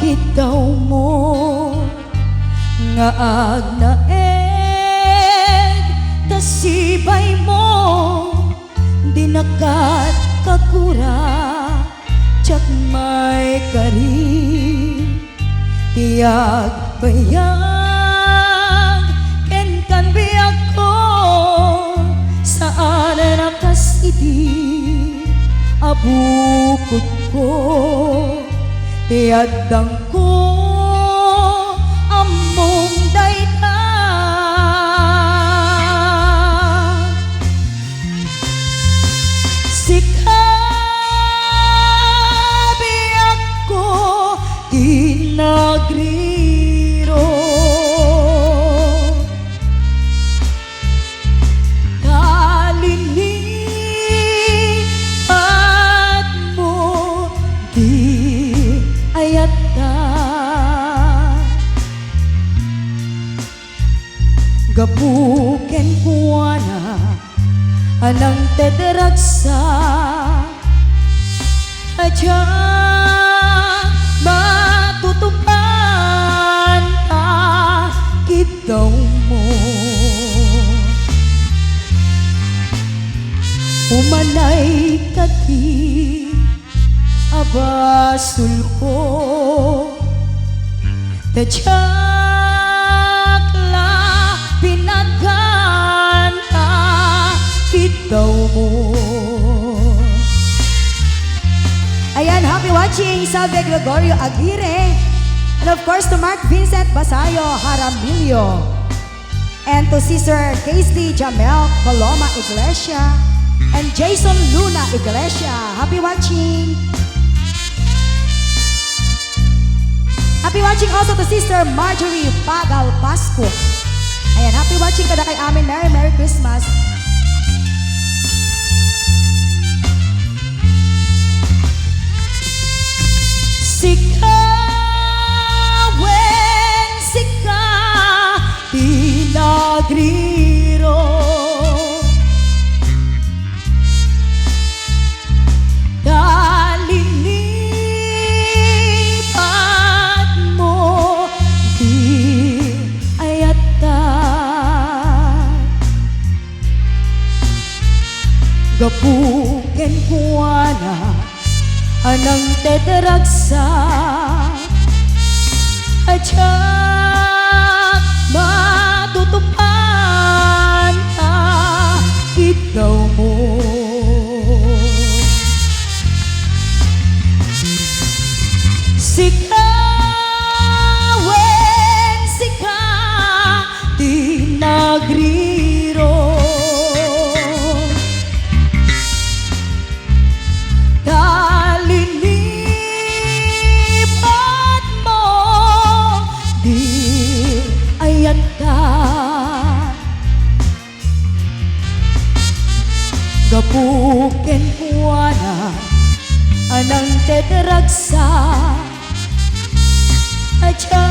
bitaw mo nga agnaeg tasibay mo dinakat kakura tsak may kari tiyag bayag ken kan biyak ko saan nakas iti abukod ko tiadang ko among dayta sikabiyak ko tinagriro kalinipat mo di ayata gapuken kuana anang tederaksa aja matutupan ta kitaw mo umanay kati abasul ko tadjakla pinaganta kitaw mo. Ayan, happy watching Salve Gregorio Aguirre. And of course to Mark Vincent Basayo Jaramillo. And to Sister Casey Jamel Coloma Iglesia. And Jason Luna Iglesia. Happy watching. Happy watching also to Sister Marjorie Pagal Pasco. Ayan, happy watching kada kay amin. Merry Christmas. Sikawen sika tinagriro kalinipat mo di ayata gapuken kuana anang teteragsa ajak matutupan ta kitaw mo sikawen sika tinagriro gapuken kuana anang teteragsa aja